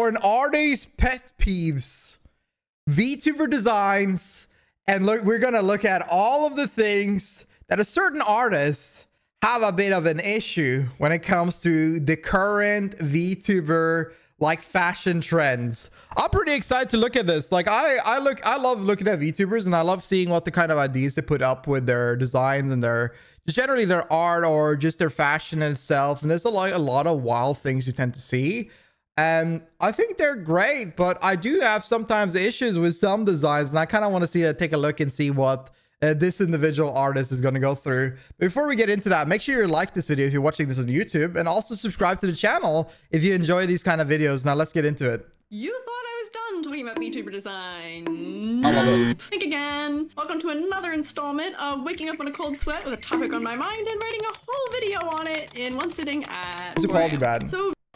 for an artist's pet peeves, VTuber designs, and look, we're gonna look at all of the things that a certain artist have a bit of an issue when it comes to the current VTuber like fashion trends. I'm pretty excited to look at this. Like I love looking at VTubers, and I love seeing what the kind of ideas they put up with their designs and their just generally their art or just their fashion itself. And there's a lot of wild things you tend to see, and I think they're great, but I do have sometimes issues with some designs, and I kind of want to see take a look and see what this individual artist is going to go through. Before we get into that, make sure you like this video if you're watching this on YouTube, and also subscribe to the channel if you enjoy these kind of videos. Now let's get into it. You thought I was done talking about VTuber design. I love it. Think again. Welcome to another installment of waking up in a cold sweat with a topic on my mind and writing a whole video on it in one sitting at Is the quality bad?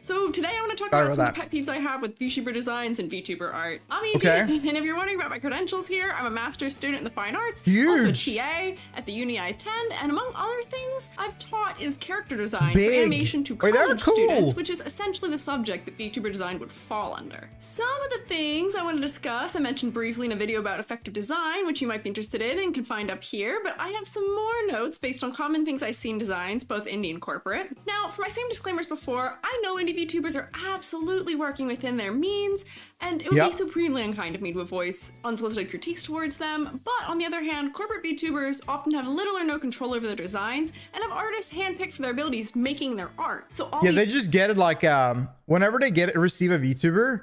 So today I want to talk about some of the pet peeves I have with VTuber designs and VTuber art. I'm ED, and if you're wondering about my credentials here, I'm a master's student in the fine arts, also a TA at the uni I attend, and among other things I've taught is character design for animation to college students, which is essentially the subject that VTuber design would fall under. Some of the things I want to discuss I mentioned briefly in a video about effective design, which you might be interested in and can find up here, but I have some more notes based on common things I see in designs, both indie and corporate. Now, for my same disclaimers before, I know indie VTubers are absolutely working within their means, and it would be supremely unkind of me to voice unsolicited critiques towards them. But on the other hand, corporate VTubers often have little or no control over their designs and have artists handpicked for their abilities making their art. So they just get it like whenever they receive a VTuber,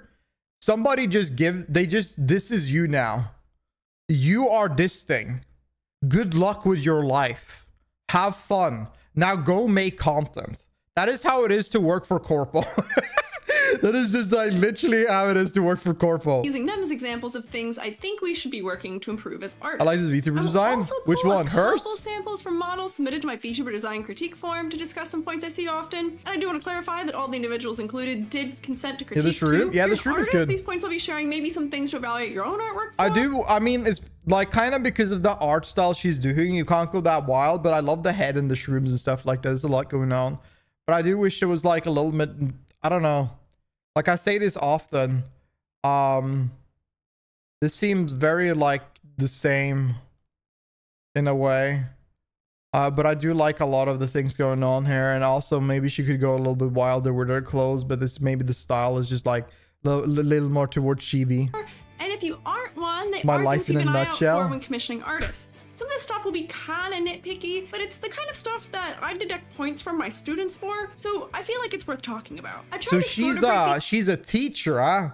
somebody just this is you now. You are this thing. Good luck with your life. Have fun. Now go make content. That is how it is to work for Corpo. That is just like literally how it is to work for Corpo. Using them as examples of things I think we should be working to improve as artists. I like this VTuber design. Which one? Hers? Couple samples from models submitted to my VTuber design critique forum to discuss some points I see often. And I do want to clarify that all the individuals included did consent to critique too. Yeah, the shroom is good. These points I'll be sharing maybe some things to evaluate your own artwork for. I mean, it's like kind of because of the art style she's doing, you can't go that wild, but I love the head and the shrooms and stuff like that. There's a lot going on. But I do wish it was like a little bit, I don't know. Like I say this often. This seems very like the same in a way. But I do like a lot of the things going on here. And also maybe she could go a little bit wilder with her clothes, but this maybe the style is just like a little more towards chibi. And if you aren't one, they are things to keep an eye out for when commissioning artists. Some of this stuff will be kind of nitpicky, but it's the kind of stuff that I deduct points from my students for, so I feel like it's worth talking about. So she's a teacher, huh?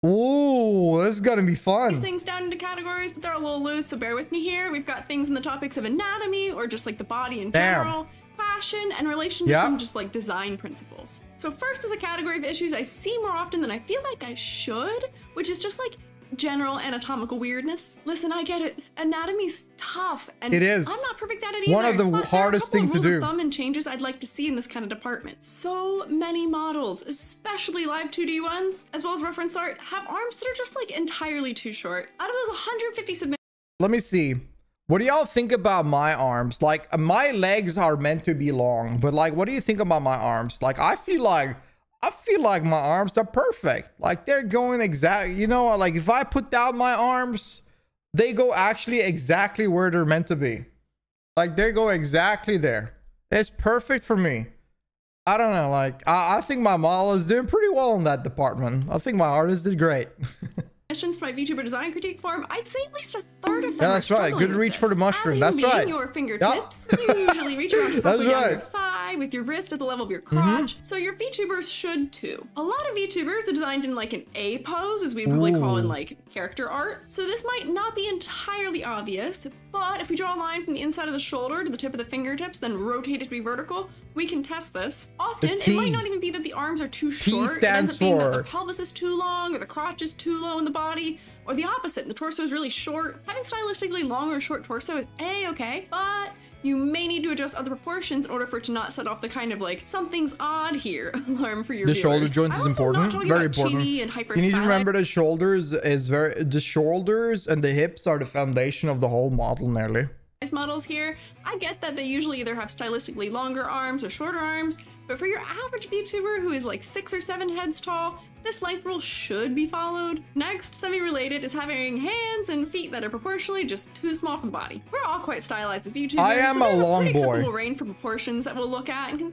Oh, this is gonna be fun. These things down into categories, but they're a little loose, so bear with me here. We've got things in the topics of anatomy or just like the body in general. Fashion and relation to some just like design principles. So first is a category of issues I see more often than I feel like I should, which is just like general anatomical weirdness. Listen, I get it. Anatomy's tough, and it is. I'm not perfect at it either. One of the hardest things to do. Rules of thumb and changes I'd like to see in this kind of department. So many models, especially live 2D ones, as well as reference art, have arms that are just like entirely too short. Out of those 150 submissions. Let me see. What do y'all think about my arms? Like my legs are meant to be long, but like, what do you think about my arms? Like, I feel like my arms are perfect. Like they're going exactly, you know, like if I put down my arms, they go actually exactly where they're meant to be. Like they go exactly there. It's perfect for me. I don't know. Like I think my model is doing pretty well in that department. I think my artist did great. To my VTuber design critique forum, I'd say at least a third of them are struggling. Good reach for the mushroom. That's right. Your fingertips usually reach around halfway down your thigh with your wrist at the level of your crotch. So your VTubers should too. A lot of VTubers are designed in like an A pose, as we probably call in like character art. So this might not be entirely obvious, but if we draw a line from the inside of the shoulder to the tip of the fingertips, then rotate it to be vertical, we can test this. Often, it might not even be that the arms are too short. It ends up being that the pelvis is too long, or the crotch is too low in the body, or the opposite, the torso is really short. Having stylistically long or short torso is A-okay, but you may need to adjust other proportions in order for it to not set off the kind of like, something's odd here alarm for your viewers. The shoulder joint is important, very important. You need to remember the shoulders the shoulders and the hips are the foundation of the whole model nearly. Models here, I get that they usually either have stylistically longer arms or shorter arms, but for your average VTuber who is like 6 or 7 heads tall, This length rule should be followed. Next, semi-related, is having hands and feet that are proportionally just too small for the body. We're all quite stylized as VTubers, I am so a there's long pretty boy. acceptable range for proportions that we'll look at and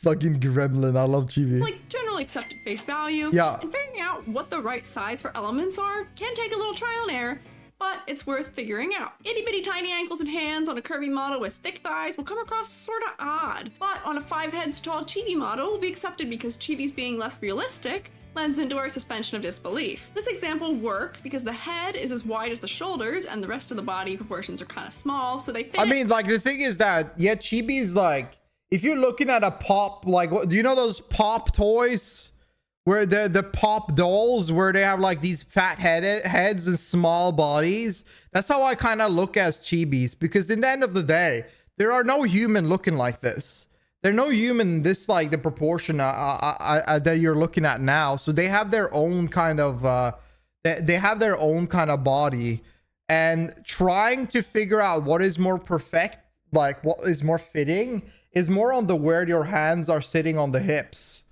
Fucking gremlin. I love Chibi. like generally accepted face value. Yeah. And figuring out what the right size for elements are can take a little trial and error, but it's worth figuring out. Itty bitty tiny ankles and hands on a curvy model with thick thighs will come across sorta odd, but on a 5 heads tall chibi model will be accepted because chibis being less realistic lends into our suspension of disbelief. This example works because the head is as wide as the shoulders and the rest of the body proportions are kind of small, so they fit. I mean, like, the thing is that, yeah, Chibi's like, if you're looking at a pop, like, do you know those pop toys? Where the pop dolls, where they have like these fat heads and small bodies? That's how I kind of look as Chibis, because in the end of the day, there are no human looking like this. They're no human this like the proportion that you're looking at now. So they have their own kind of they have their own kind of body, and trying to figure out what is more perfect, like what is more fitting, is more on the where your hands are sitting on the hips.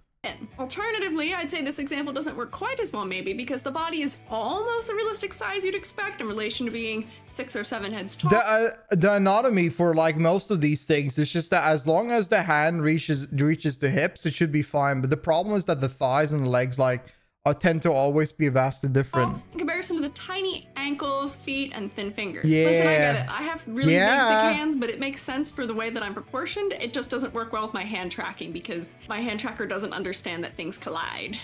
Alternatively, I'd say this example doesn't work quite as well maybe because the body is almost the realistic size you'd expect in relation to being 6 or 7 heads tall. The anatomy for like most of these things is just that as long as the hand reaches the hips, it should be fine. But the problem is that the thighs and the legs like tend to always be vastly different. In comparison to the tiny ankles, feet, and thin fingers. Yeah. Listen, I get it. I have really big, Yeah. thick hands, but it makes sense for the way that I'm proportioned. It just doesn't work well with my hand tracking because my hand tracker doesn't understand that things collide.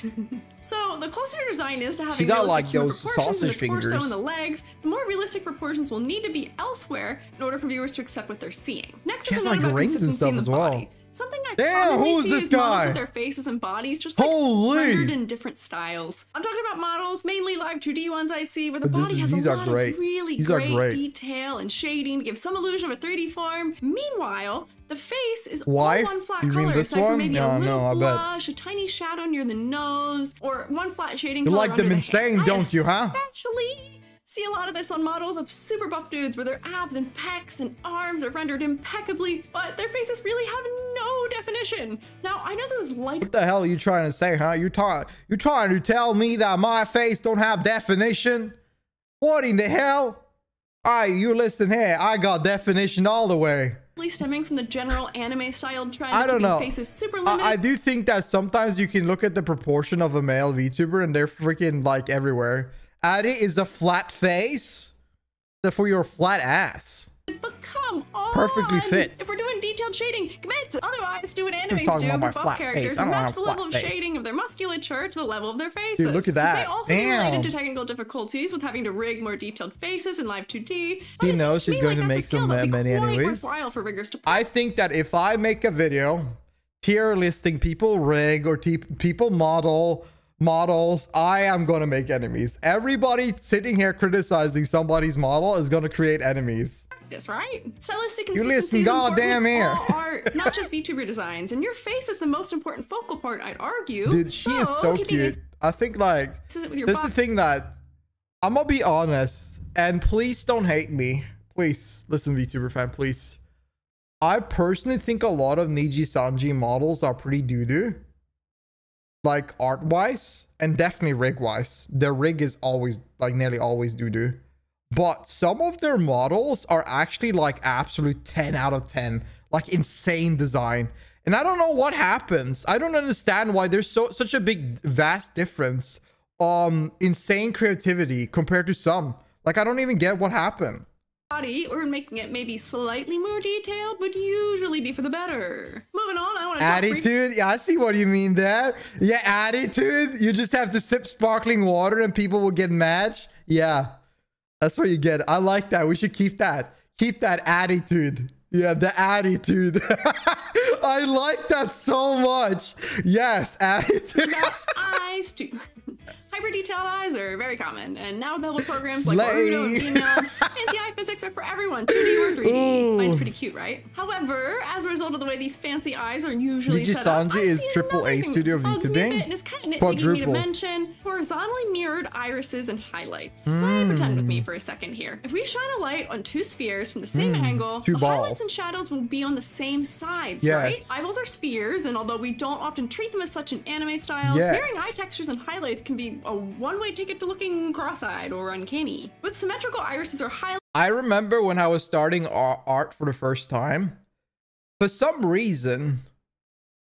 So the closer your design is to having got, realistic like, human those proportions in the sausage torso fingers. and the legs, the more realistic proportions will need to be elsewhere in order for viewers to accept what they're seeing. Next She is has, a note like, about rings and consistency in stuff the as well. body. Something I Damn, commonly who's see this is models guy? with their faces and bodies just like Holy! rendered in different styles. I'm talking about models, mainly live 2D ones I see, where the But body has these a are lot great. of really These are great great. detail and shading to give some illusion of a 3D form. Meanwhile, the face is Wife? all one flat You mean color, this aside from one? maybe No, a no, little I bet. blush, a tiny shadow near the nose, or one flat shading You color like under them the insane, hair. don't you, huh? Especially see a lot of this on models of super buff dudes where their abs and pecs and arms are rendered impeccably, but their faces really have no definition. Now, I know this is like What the hell are you trying to say, huh? You're trying to tell me that my face don't have definition? What in the hell? Alright, you listen here. I got definition all the way. stemming from the general anime styled trend I of don't keeping know. faces super limited. I do think that sometimes you can look at the proportion of a male VTuber and they're freaking like everywhere. Addy is a flat face, except for your flat ass. But come on! Perfectly fit. If we're doing detailed shading, commit! Otherwise, do what animes talking do about my with buff flat characters face. I and don't match have the a level of flat face. shading of their musculature to the level of their faces. Dude, look at 'Cause that. They also Damn. relate into technical difficulties with having to rig more detailed faces in live 2D. But She it knows seems to she's me going to like make that's a skill some that'd be money quite anyways. worthwhile for riggers to I think that if I make a video tier listing people rig or people models, I am going to make enemies. Everybody sitting here criticizing somebody's model is going to create enemies. practice, right? Stylistic You consistency listen is important goddamn in here. all art, not just VTuber designs. And your face is the most important focal part, I'd argue. Dude, she is so keeping cute. I think like consistent with your this is the body. thing that I'm gonna be honest, and please don't hate me. Please listen, VTuber fan, please. I personally think a lot of Niji Sanji models are pretty doo-doo. Like art-wise, and definitely rig-wise. Their rig is always, like nearly always doo-doo. But some of their models are actually like absolute 10 out of 10. Like insane design. And I don't know what happens. I don't understand why there's such a big, vast difference on insane creativity compared to some. Like, I don't even get what happened. Body, or making it maybe slightly more detailed, would usually be for the better. Moving on, I want to Attitude? Yeah, I see what you mean there. Yeah, attitude. You just have to sip sparkling water and people will get mad. Yeah, that's what you get. I like that. We should keep that. Keep that attitude. Yeah, the attitude. I like that so much. Yes, attitude. Now, eyes too. Hyper detailed eyes are very common, and now available programs like Slay. Naruto and Female, fancy eye physics are for everyone, 2D or 3D. Ooh. Mine's pretty cute, right? However, as a result of the way these fancy eyes are usually Niji set up, Sanji I is see triple another A thing studio that bugs me a VTubing. bit and is kind of nitpicky me to Quadruple. mention. then horizontally mirrored irises and highlights. Play pretend with me for a second here. If we shine a light on two spheres from the same angle, the highlights and shadows will be on the same sides, right? Eyeballs are spheres, and although we don't often treat them as such in anime styles, mirroring eye textures and highlights can be a one-way ticket to looking cross-eyed or uncanny. With symmetrical irises or highlights, I remember when I was starting art for the first time, for some reason,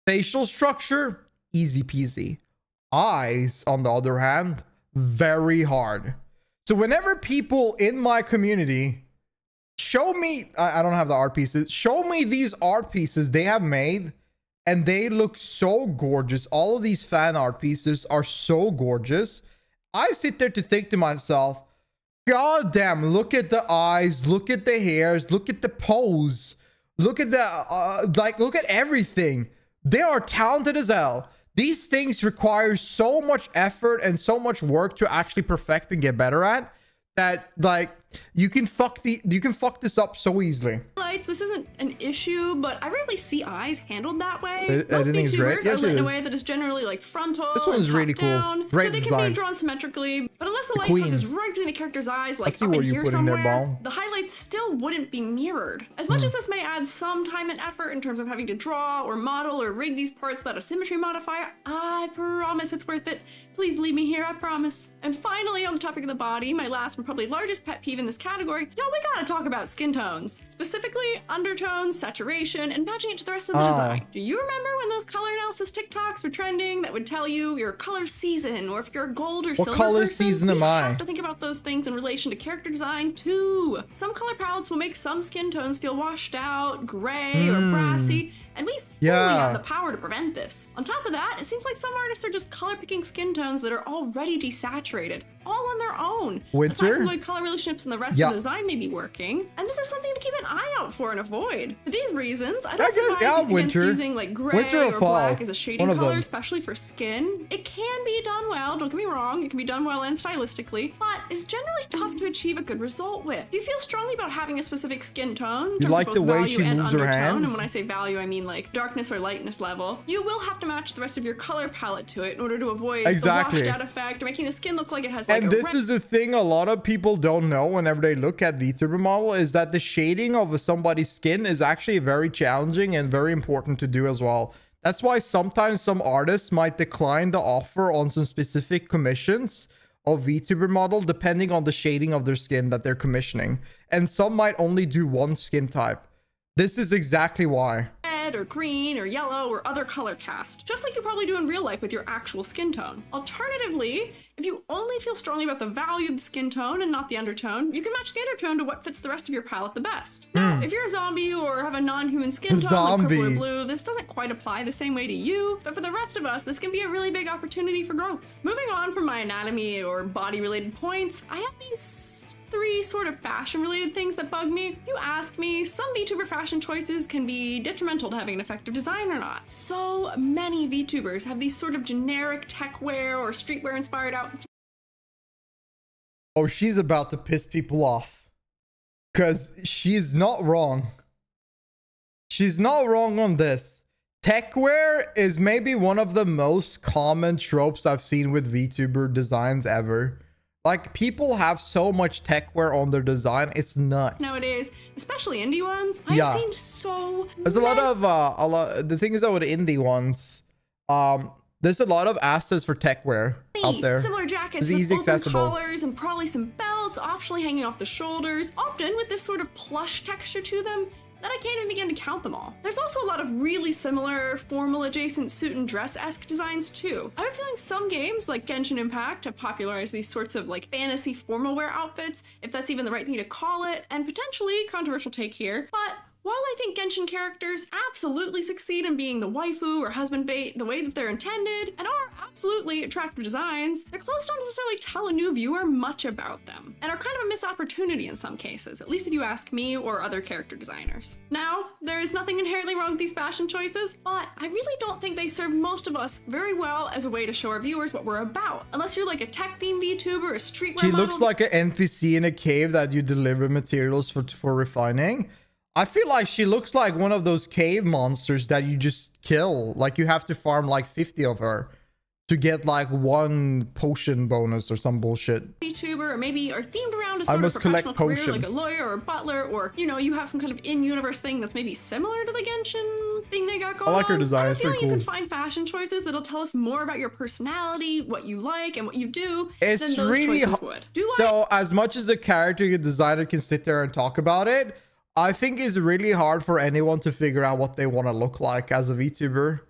facial structure, easy peasy. Eyes, on the other hand, very hard. So whenever people in my community show me, I don't have the art pieces, show me these art pieces they have made, and they look so gorgeous. All of these fan art pieces are so gorgeous. I sit there to think to myself, God damn, look at the eyes, look at the hairs, look at the pose, look at the, look at everything. They are talented as hell. These things require so much effort and so much work to actually perfect and get better at, that like you can fuck this up so easily. this isn't an issue, but I rarely see eyes handled that way. Most VTubers are lit in a way that is generally like frontal. This one's really cool. Great so they can be drawn symmetrically, but unless the light source is right between the character's eyes, like up in here somewhere, the highlights still wouldn't be mirrored. As much as this may add some time and effort in terms of having to draw or model or rig these parts without a symmetry modifier, I promise it's worth it. Please believe me here, I promise. And finally, on the topic of the body, my last and probably largest pet peeve in this category, yo, we gotta talk about skin tones. Specifically, undertones, saturation, and matching it to the rest of the design. Do you remember when those color analysis TikToks were trending that would tell you your color season, or if you're a gold or silver color person? season am I? You have to think about those things in relation to character design too. Some color palettes will make some skin tones feel washed out, gray, or brassy, and we fully have the power to prevent this. On top of that, it seems like some artists are just color picking skin tones that are already desaturated, all on their own. Aside from the way color relationships and the rest of the design may be working, and this is something to keep an eye out for and avoid. For these reasons, I'd also advise against using like gray or black as a shading color, especially for skin. It can be done well, don't get me wrong, it can be done well and stylistically, but it's generally tough to achieve a good result with. If you feel strongly about having a specific skin tone, in terms of both value and undertone, and when I say value, I mean like darkness or lightness level, you will have to match the rest of your color palette to it in order to avoid the washed out effect or making the skin look like it has like and this is the thing a lot of people don't know whenever they look at VTuber model, is that the shading of somebody's skin is actually very challenging and very important to do as well. That's why sometimes some artists might decline the offer on some specific commissions of VTuber model depending on the shading of their skin that they're commissioning, and some might only do one skin type. This is exactly why. Or green or yellow or other color cast, just like you probably do in real life with your actual skin tone. Alternatively, if you only feel strongly about the value of the skin tone and not the undertone, you can match the undertone to what fits the rest of your palette the best. Now, if you're a zombie or have a non-human skin tone like purple or blue, this doesn't quite apply the same way to you, but for the rest of us, this can be a really big opportunity for growth. Moving on from my anatomy or body-related points, I have these three sort of fashion related things that bug me. You ask me, some VTuber fashion choices can be detrimental to having an effective design or not. So many VTubers have these sort of generic tech wear or streetwear inspired outfits. Oh, she's about to piss people off, because she's not wrong. She's not wrong on this. Tech wear is maybe one of the most common tropes I've seen with VTuber designs ever. Like, people have so much tech wear on their design, it's nuts. Nowadays, especially indie ones, I've seen so there's a lot of the thing is that with indie ones, there's a lot of assets for tech wear out there. Similar jackets with open collars and probably some belts optionally hanging off the shoulders, often with this sort of plush texture to them that I can't even begin to count them all. There's also a lot of really similar formal adjacent suit and dress-esque designs too. I have a feeling some games like Genshin Impact have popularized these sorts of like fantasy formal wear outfits, if that's even the right thing to call it, and potentially controversial take here, but while I think Genshin characters absolutely succeed in being the waifu or husband bait the way that they're intended, and are absolutely attractive designs, their clothes don't necessarily tell a new viewer much about them, and are kind of a missed opportunity in some cases, at least if you ask me or other character designers. Now, there is nothing inherently wrong with these fashion choices, but I really don't think they serve most of us very well as a way to show our viewers what we're about. Unless you're like a tech-themed VTuber or streetwear model. She looks like an NPC in a cave that you deliver materials for refining. I feel like she looks like one of those cave monsters that you just kill. Like, you have to farm like 50 of her. to get like 1 potion bonus or some bullshit. VTuber, or maybe are themed around a I sort of must collect professional career, like a potions. lawyer or a butler, or you know, you have some kind of in-universe thing that's maybe similar to the Genshin thing they got going on. I like her design, I have it's a feeling pretty you cool. can find fashion choices that'll tell us more about your personality, what you like, and what you do It's than those really choices would. So as much as the character designer can sit there and talk about it, I think it's really hard for anyone to figure out what they want to look like as a VTuber.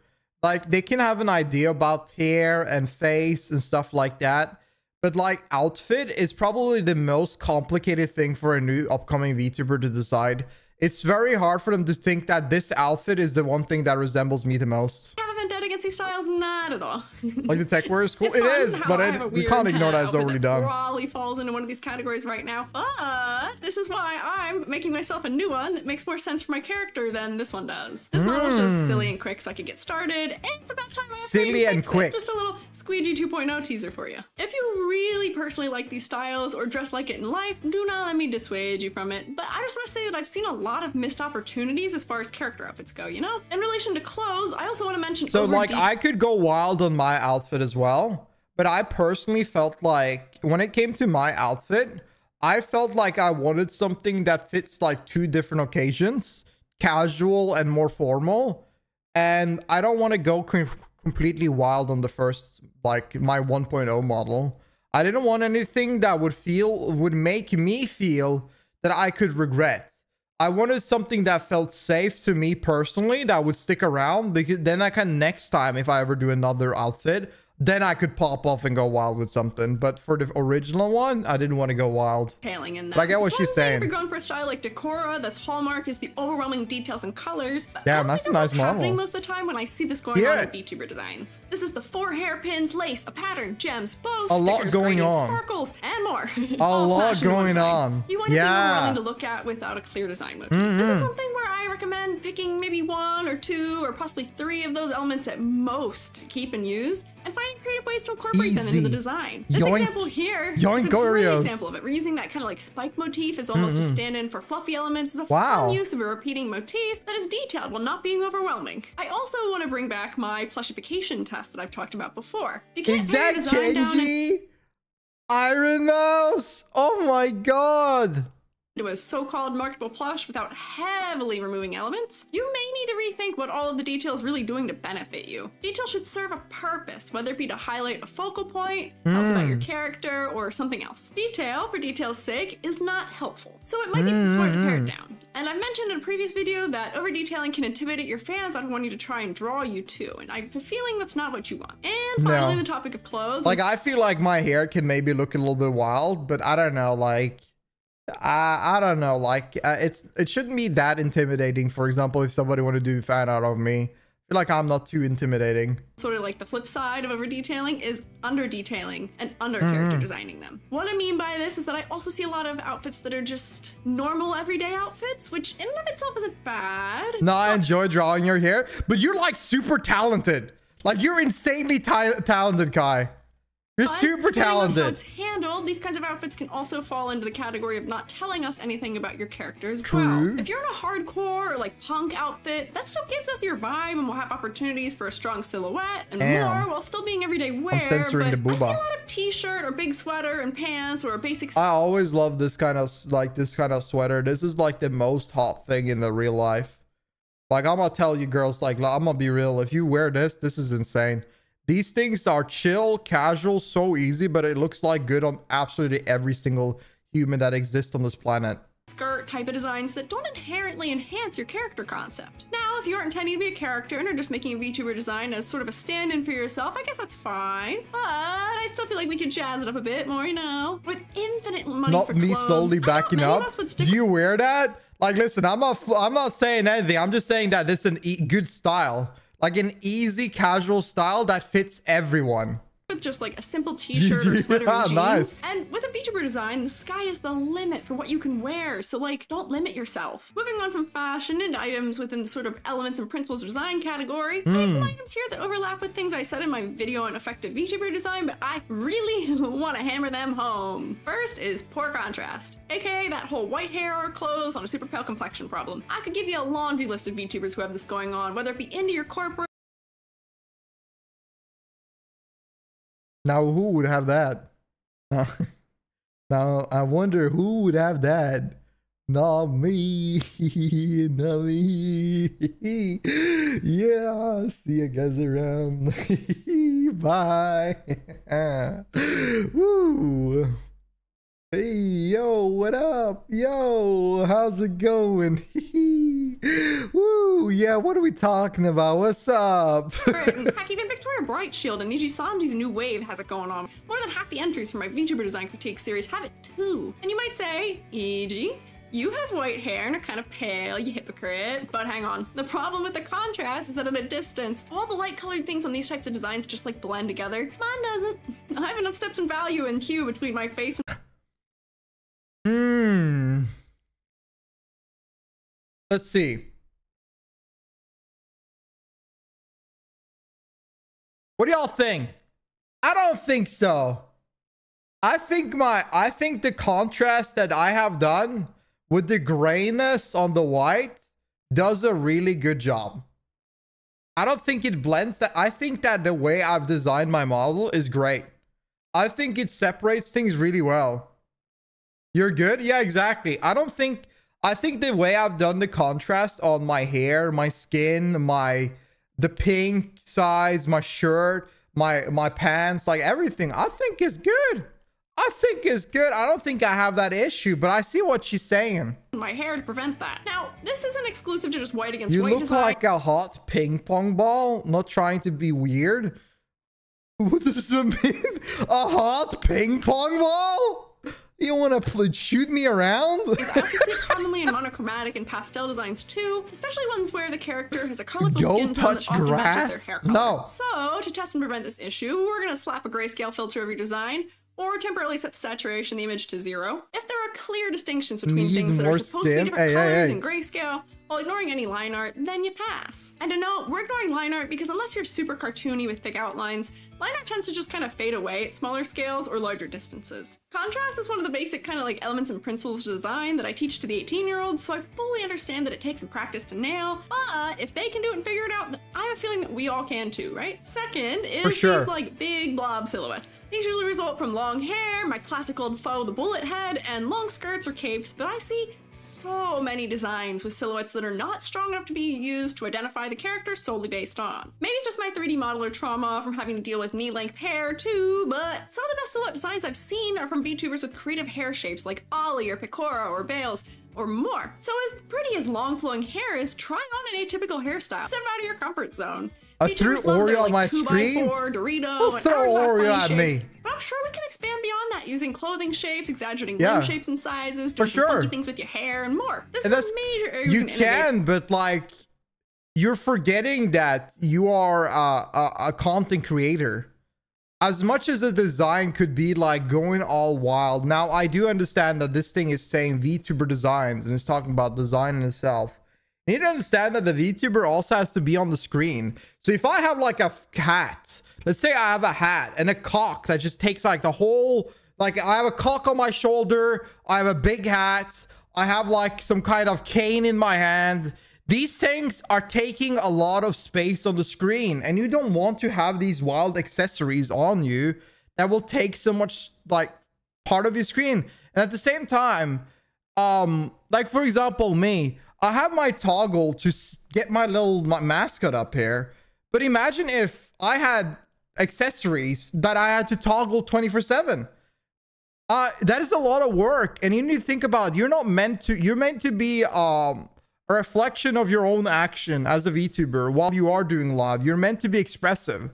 Like, they can have an idea about hair and face and stuff like that, but like outfit is probably the most complicated thing for a new upcoming VTuber to decide. It's very hard for them to think that this outfit is the one thing that resembles me the most. Have a vendetta against these styles? Not at all. Like the tech wear is cool. It's It fun is, how but I have a we weird can't ignore that it's outfit already done. Probably falls into one of these categories right now, but this is why I'm making myself a new one that makes more sense for my character than this one does. This model's just silly and quick, so I could get started, and it's about time I have Silly and quick. Just a little Squiiji 2.0 teaser for you. If you really personally like these styles or dress like it in life, do not let me dissuade you from it. But I just want to say that I've seen a lot of missed opportunities as far as character outfits go, you know? In relation to clothes, I also want to mention So like I could go wild on my outfit as well, but I personally felt like when it came to my outfit, I felt like I wanted something that fits like 2 different occasions, casual and more formal. And I don't want to go completely wild on the first, like my 1.0 model. I didn't want anything that would make me feel that I could regret. I wanted something that felt safe to me personally, that would stick around, because then I can, next time if I ever do another outfit, then I could pop off and go wild with something. But for the original one, I didn't want to go wild. Detailing in that. But I get what she's saying. If you're going for a style like Decora, that's hallmark is the overwhelming details and colors. But Damn, I don't that's think a nice what's happening model. most of the time when I see this going on with VTuber designs. This is the 4 hairpins, lace, a pattern, gems, bows, A lot stickers, going gradients, on. sparkles, and more. A All lot smashed into one going design. on. You want to be Yeah. overwhelming to look at without a clear design motif. This is something where I recommend picking maybe 1 or 2 or possibly 3 of those elements at most to keep and use, and finding creative ways to incorporate them into the design. This Yoink. example here is Yoink a great Oreos. example of it. We're using that kind of like spike motif as almost a stand-in for fluffy elements. It's a Wow. fun use of a repeating motif that is detailed while not being overwhelming. I also want to bring back my plushification test that I've talked about before. If you can't Is pare your that design down Kenji? Iron Mouse? Oh my god. into a so-called marketable plush without heavily removing elements, you may need to rethink what all of the detail is really doing to benefit you. Detail should serve a purpose, whether it be to highlight a focal point, tell us about your character, or something else. Detail, for detail's sake, is not helpful, so it might be smart to pare it down. And I mentioned in a previous video that over-detailing can intimidate your fans out of wanting to try and draw you too, and I have a feeling that's not what you want. And finally, the topic of clothes. Like, I feel like my hair can maybe look a little bit wild, but I don't know, like, I don't know, like, it shouldn't be that intimidating. For example, if somebody want to do fan art of me, I feel like I'm not too intimidating. Sort of like the flip side of over-detailing is under-detailing and under-character designing them. What I mean by this is that I also see a lot of outfits that are just normal everyday outfits, which in and of itself isn't bad. No, I enjoy drawing your hair, but you're like super talented. Like, you're insanely talented, Kai. You're super Depending on talented. how it's handled, these kinds of outfits can also fall into the category of not telling us anything about your character as True. well. If you're in a hardcore or like punk outfit, that still gives us your vibe and we'll have opportunities for a strong silhouette and Damn. more while still being everyday wear. censoring but the I see a booba. lot of t-shirt or big sweater and pants or a basic I always love this kind of sweater. This is like the most hot thing in the real life. Like, I'm gonna tell you girls, like, I'm gonna be real. If you wear this is insane. These things are chill, casual, so easy, but it looks like good on absolutely every single human that exists on this planet. skirt type of designs that don't inherently enhance your character concept. Now, if you aren't intending to be a character and are just making a VTuber design as sort of a stand-in for yourself, I guess that's fine. But I still feel like we could jazz it up a bit more, you know? With infinite money Not for me clothes, slowly backing many of up. us would stick Do you wear that? Like, listen, I'm not saying anything. I'm just saying that this is a good style. Like an easy casual style that fits everyone. with just like a simple t-shirt or sweater Yeah, and jeans. nice. And with a VTuber design, the sky is the limit for what you can wear. So like, don't limit yourself. Moving on from fashion and items within the sort of elements and principles of design category, I have some items here that overlap with things I said in my video on effective VTuber design, but I really want to hammer them home. First is poor contrast, aka that whole white hair or clothes on a super pale complexion problem. I could give you a laundry list of VTubers who have this going on, whether it be into your corporate Now who would have that? Now I wonder who would have that. Not me. Not me. Yeah, see you guys around. Bye. Woo. Hey, yo, what up? Yo, how's it going? Woo, yeah, what are we talking about? What's up? Heck, even Victoria Bright Shield and Niji Sanji's new wave has it going on. More than half the entries for my VTuber design critique series have it too. And you might say, E.g., you have white hair and are kind of pale, you hypocrite. But hang on. The problem with the contrast is that at a distance, all the light colored things on these types of designs just like blend together. Mine doesn't. I have enough steps in value and hue between my face and Let's see. What do y'all think? I don't think so. I think the contrast that I have done with the grayness on the white does a really good job. I don't think it blends that. I think that the way I've designed my model is great. I think it separates things really well. You're good? Yeah, exactly. I think the way I've done the contrast on my hair, my skin, the pink sides, my shirt, my pants, like everything, I think is good. I don't think I have that issue, but I see what she's saying. my hair to prevent that. Now, this isn't exclusive to just white against You white look design. like a hot ping pong ball, not trying to be weird. What does it mean? A hot ping pong ball? You want to shoot me around? I also see it commonly in monochromatic and pastel designs too, especially ones where the character has a colorful Go skin tone that touch often matches grass? their hair color. No. So, to test and prevent this issue, we're going to slap a grayscale filter over your design, or temporarily set the saturation of the image to 0. If there are clear distinctions between Need things that are more supposed to be skin? different Hey, colors hey. and grayscale, while ignoring any line art, then you pass. And to note, we're ignoring line art because unless you're super cartoony with thick outlines, line art tends to just kind of fade away at smaller scales or larger distances. Contrast is one of the basic kind of like elements and principles of design that I teach to the 18-year-olds, so I fully understand that it takes some practice to nail, but if they can do it and figure it out, I have a feeling that we all can too, right? Second is sure. these like big blob silhouettes. These usually result from long hair, my classic old foe, the bullet head, and long skirts or capes, but I see so many designs with silhouettes that are not strong enough to be used to identify the character solely based on. Maybe it's just my 3D modeler trauma from having to deal with knee-length hair too, but some of the best silhouette designs I've seen are from VTubers with creative hair shapes like Ollie or Picora or Bales or more. So as pretty as long flowing hair is, try on an atypical hairstyle. Step out of your comfort zone. I threw VTubers love their, Oreo on my 2x4, screen? Dorito, Don't and throw hourglass Oreo bunny at shapes. me. But I'm sure we can expand beyond that using clothing shapes, exaggerating Yeah. limb shapes and sizes, For doing some funky sure. things with your hair and more. This And is that's- a major area You we can innovate. can, but like, you're forgetting that you are a content creator. As much as the design could be like going all wild. Now, I do understand that this thing is saying VTuber designs and it's talking about design in itself. You need to understand that the VTuber also has to be on the screen. So if I have like a hat, let's say I have a hat and a cock that just takes like the whole, like I have a cock on my shoulder, I have a big hat, I have like some kind of cane in my hand. These things are taking a lot of space on the screen, and you don't want to have these wild accessories on you that will take so much like part of your screen. And at the same time, like for example, me, I have my toggle to get my mascot up here, but imagine if I had accessories that I had to toggle 24/7. That is a lot of work, and you need to think about, you're meant to be a reflection of your own action as a VTuber while you are doing live. You're meant to be expressive,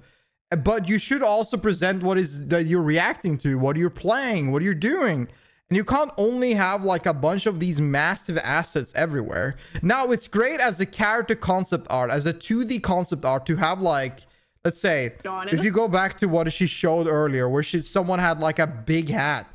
but you should also present what is that you're reacting to, what you're playing, what you're doing. And you can't only have like a bunch of these massive assets everywhere. Now, it's great as a character concept art, as a 2D concept art, to have like, let's say, if you go back to what she showed earlier, where someone had like a big hat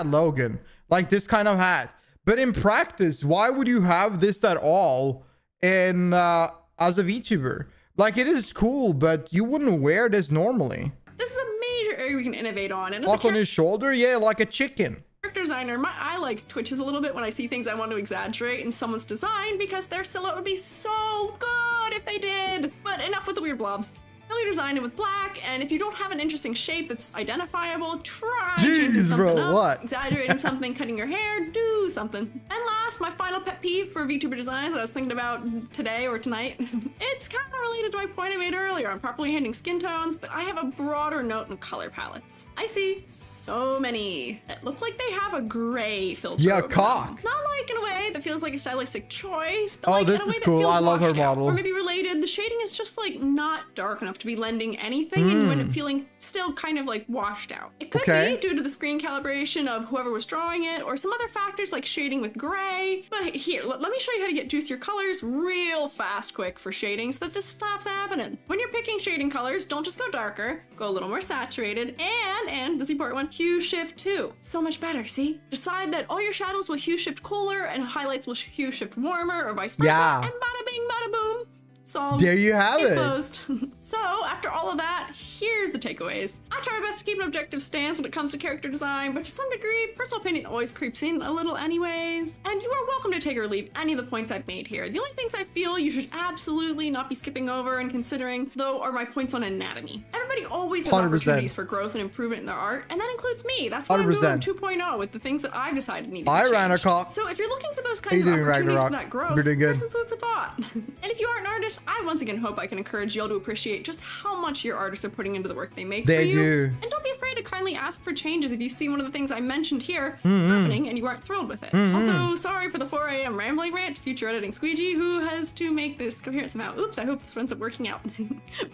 Logan, like this kind of hat. But in practice, why would you have this at all in as a VTuber? Like, it is cool, but you wouldn't wear this normally. This is a major area we can innovate on. And as Walk a on his shoulder, yeah, like a chicken. character designer, my eye like twitches a little bit when I see things I want to exaggerate in someone's design because their silhouette would be so good if they did. But enough with the weird blobs. Really designed it with black, and if you don't have an interesting shape that's identifiable, try changing Jeez, something bro, up. what? Exaggerating something, cutting your hair, do something. And last, my final pet peeve for VTuber designs that I was thinking about today or tonight. It's kind of related to my point I made earlier on properly handling skin tones, but I have a broader note in color palettes. I see so many that look like they have a gray filter. Yeah, over cock. them. Not like in a way that feels like a stylistic choice, but Oh, like this in a way is that cool. feels I love her washed out. model. Or maybe related, the shading is just like not dark enough to be lending anything, and you end up feeling still kind of like washed out. It could Okay. be due to the screen calibration of whoever was drawing it, or some other factors like shading with gray. But here, let me show you how to get juicier colors real fast, quick for shading so that this stops happening. When you're picking shading colors, don't just go darker, go a little more saturated, and this important one, hue shift 2. So much better, see? Decide that all your shadows will hue shift cooler and highlights will hue shift warmer, or vice versa, Yeah. and bada bing, bada boom. Solved. There you have it. Exposed. So, after all of that, here's the takeaways. I try my best to keep an objective stance when it comes to character design, but to some degree, personal opinion always creeps in a little anyways. And you are welcome to take or leave any of the points I've made here. The only things I feel you should absolutely not be skipping over and considering, though, are my points on anatomy. Everybody always has 100%. opportunities for growth and improvement in their art, and that includes me. That's why I'm doing 100%. 2.0 with the things that I've decided need to be I ran a changed. cop. So if you're looking for those How kinds you of doing, opportunities for Ragnarok? that growth, You're doing good. here's some food for thought. And if you are an artist, I once again hope I can encourage y'all to appreciate just how much your artists are putting into the work they make They for you. do. And don't be afraid to kindly ask for changes if you see one of the things I mentioned here happening and you aren't thrilled with it. Also, sorry for the 4 a.m. rambling rant, future editing Squiiji, who has to make this coherent somehow. Oops, I hope this ends up working out.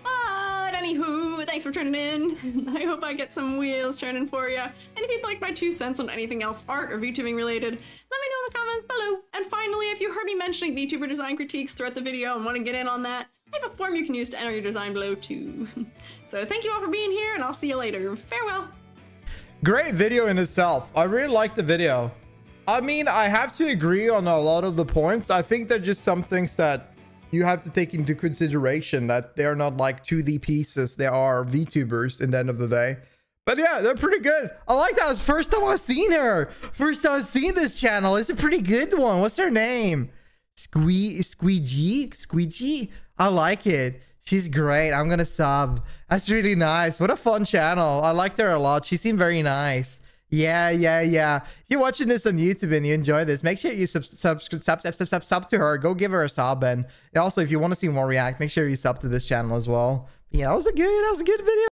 But anywho, thanks for tuning in. I hope I get some wheels turning for you. And if you'd like my 2 cents on anything else art or VTubing related, let me know in the comments below. And finally, if you heard me mentioning VTuber design critiques throughout the video and want to get in on that, I have a form you can use to enter your design below too. So thank you all for being here, and I'll see you later. Farewell. Great video in itself. I really like the video. I mean, I have to agree on a lot of the points. I think they're just some things that you have to take into consideration, that they're not like 2D pieces. They are VTubers in the end of the day. But yeah, they're pretty good. I like that. It's the first time I've seen her. First time I've seen this channel. It's a pretty good one. What's her name? Squiiji? I like it. She's great. I'm gonna sub. That's really nice. What a fun channel. I liked her a lot. She seemed very nice. Yeah. If you're watching this on YouTube and you enjoy this, make sure you sub to her. Go give her a sub. And also, if you want to see more react, make sure you sub to this channel as well. But yeah, that was a good video.